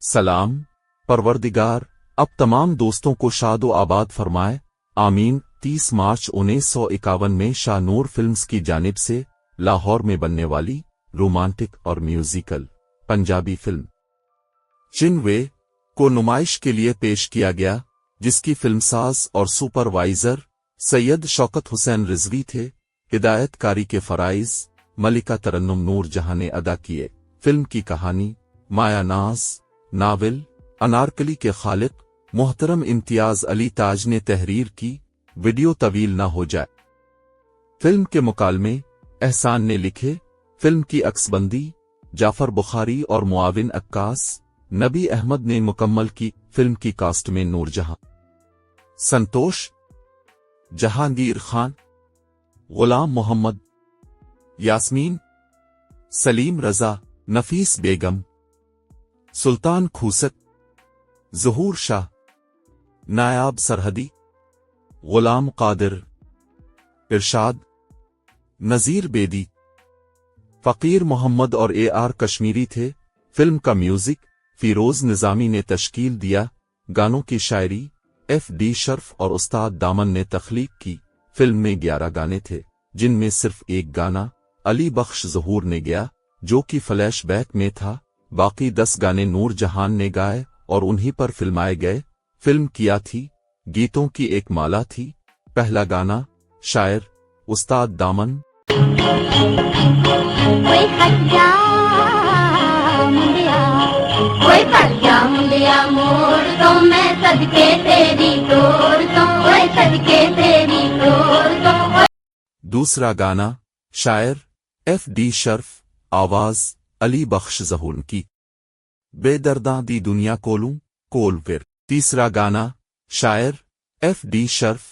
सलाम, परवरदिगार अब तमाम दोस्तों को शाद व आबाद फरमाए, आमीन। 30 मार्च 1951 में शाह नूर फिल्म्स की जानिब से लाहौर में बनने वाली रोमांटिक और म्यूजिकल पंजाबी फिल्म चिन्वे को नुमाइश के लिए पेश किया गया, जिसकी फिल्मसाज और सुपरवाइजर सैयद शौकत हुसैन रिजवी थे। हिदायतकारी के फराइज मलिका तरन्नुम नूर जहां ने अदा किए। फिल्म की कहानी माया नाज, नावल अनारकली के खालिक मोहतरम इम्तियाज अली ताज ने तहरीर की। वीडियो तवील ना हो जाए। फिल्म के मुकालमे एहसान ने लिखे। फिल्म की अक्सबंदी जाफर बुखारी और मुआविन अक्कास नबी अहमद ने मुकम्मल की। फिल्म की कास्ट में नूरजहां, संतोष, जहांगीर खान, गुलाम मोहम्मद, यास्मीन, सलीम रजा, नफीस बेगम, सुल्तान खूसत, ज़हूर शाह, नायाब सरहदी, गुलाम कादिर, इरशाद, नज़ीर बेदी, फ़कीर मोहम्मद और AR कश्मीरी थे। फिल्म का म्यूजिक फिरोज निज़ामी ने तश्कील दिया। गानों की शायरी FD शर्फ और उस्ताद दामन ने तख्लीक की। फिल्म में 11 गाने थे, जिनमें सिर्फ एक गाना अली बख्श ज़हूर ने गाया, जो कि फ्लैशबैक में था। बाकी 10 गाने नूर जहान ने गाए और उन्हीं पर फिल्माए गए। फिल्म किया थी, गीतों की एक माला थी। पहला गाना शायर उस्ताद दामन। कोई खट्टा मुंडिया मोर तो मैं सदके तेरी तोर तो ओए सदके तेरी तोर तो। दूसरा गाना शायर FD शर्फ, आवाज अली बख्श ज़हूर की। बेदर्दां दी दुनिया कोलूं कोल फिर। तीसरा गाना शायर FD शर्फ,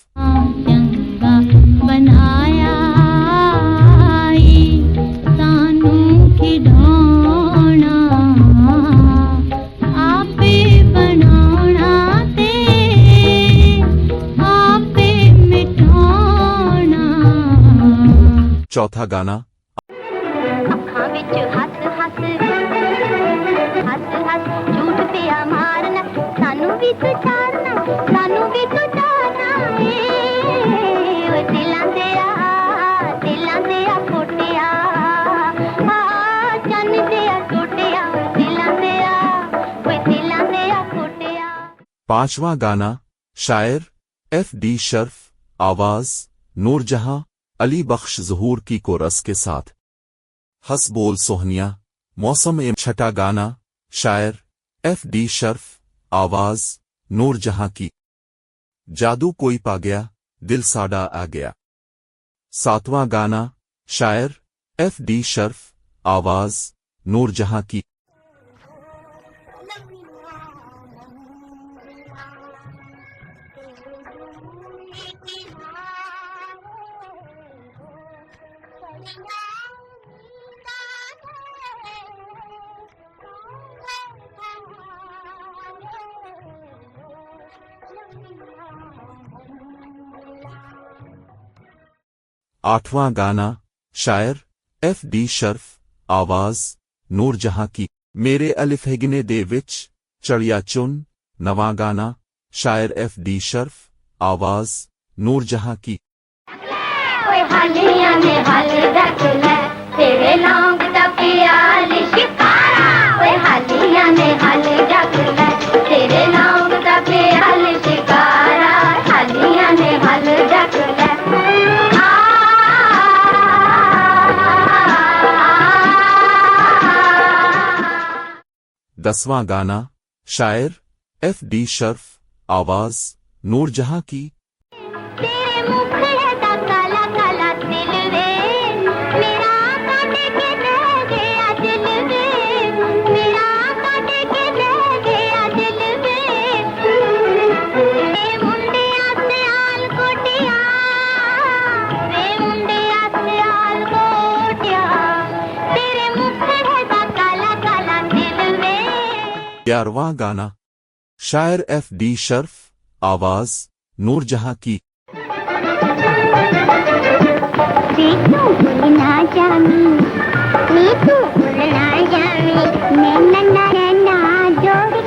बनाया तानू खिडौना आपे बनाना ते आपे मिटाना। चौथा गाना अखां विच हस हस हस हस झूठ पिया मारना सानू भी तू चारना सानू भी तू चारना ओए दिलां दे आ कोटिया चन दे आ कोटिया दिलां दे आ कोटिया। पांचवा गाना शायर FD शर्फ, आवाज नूरजहां अली बख्श ज़हूर की कोरस के साथ। हस बोल सोहनिया मौसम ए। छठा गाना शायर FD शर्फ, आवाज नूरजहां की। जादू कोई पा गया दिल साडा आ गया। सातवां गाना शायर FD शर्फ, आवाज नूरजहां की। आठवां गाना शायर FD शर्फ, आवाज नूरजहां की। मेरे अलिफहगिने दे विच चढ़िया चुन। नवां गाना शायर FD शर्फ, आवाज नूरजहां की। हालिया ने हाल रख ले तेरे लौंग दा प्याल शिकारा ओए हालिया ने हाल रख ले तेरे लौंग दा प्याल शिकारा हालिया ने हाल रख ले। दसवां गाना शायर FD शर्फ, आवाज नूरजहां की। तेरे मुखड़े दा काला काला दिल वे मेरा काटे के रह गया दिल वे मेरा काटे के रह गया दिल वे वे मुंडिया से आल कोटिया वे मुंडिया से आल कोटिया तेरे मुखड़े दा काला काला दिल वे। 11वां गाना शायर FD शर्फ, आवाज नूरजहां की। तू भूलना जामी मैं नन्ना नन्ना जोड़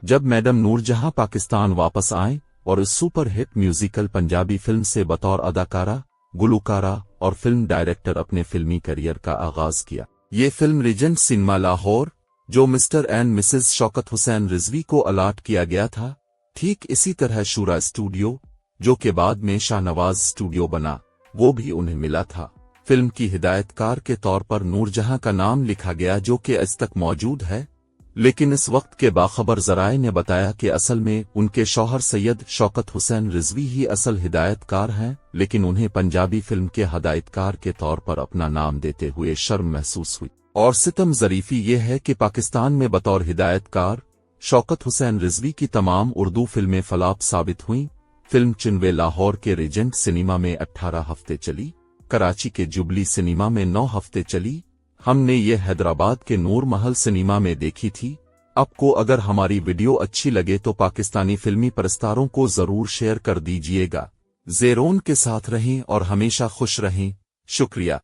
जब मैडम नूरजहां पाकिस्तान वापस आए और इस super hit musical Punjabi film से बतौर अदाकारा, गुलकारा और फिल्म डायरेक्टर अपने फिल्मी करियर का आगाज किया। ये फिल्म रीजेंट सिनेमा लाहौर, जो mister and Mrs Shaukat Hussain Rizvi को अलाट किया गया था, ठीक इसी तरह शूरा स्टूडियो, जो के बाद में शाहनवाज स्टूडियो बना, वो भी उन्हें मिला था। फिल्म की हिदायतकार के तौर पर नूरजहां का नाम लिखा गया, जो कि आज तक मौजूद है, लेकिन इस वक्त के बाखबर जराए ने बताया कि असल में उनके शौहर सैयद शौकत हुसैन रिजवी ही असल हिदायतकार हैं, लेकिन उन्हें पंजाबी फिल्म के हिदायतकार के तौर पर अपना नाम देते हुए शर्म महसूस हुई। और सितम ज़रीफ़ी ये है कि पाकिस्तान में बतौर हिदायतकार शौकत हुसैन रिजवी की तमाम उर्दू फिल्में फलाप साबित हुईं। फिल्म चिनवे लाहौर के रीजेंट सिनेमा में 18 हफ्ते चली, कराची के जुबली सिनेमा में 9 हफ्ते चली। हमने ये हैदराबाद के नूर महल सिनेमा में देखी थी। आपको अगर हमारी वीडियो अच्छी लगे तो पाकिस्तानी फिल्मी परस्तारों को जरूर शेयर कर दीजिएगा। ज़ेरोन के साथ रहें और हमेशा खुश रहें। शुक्रिया।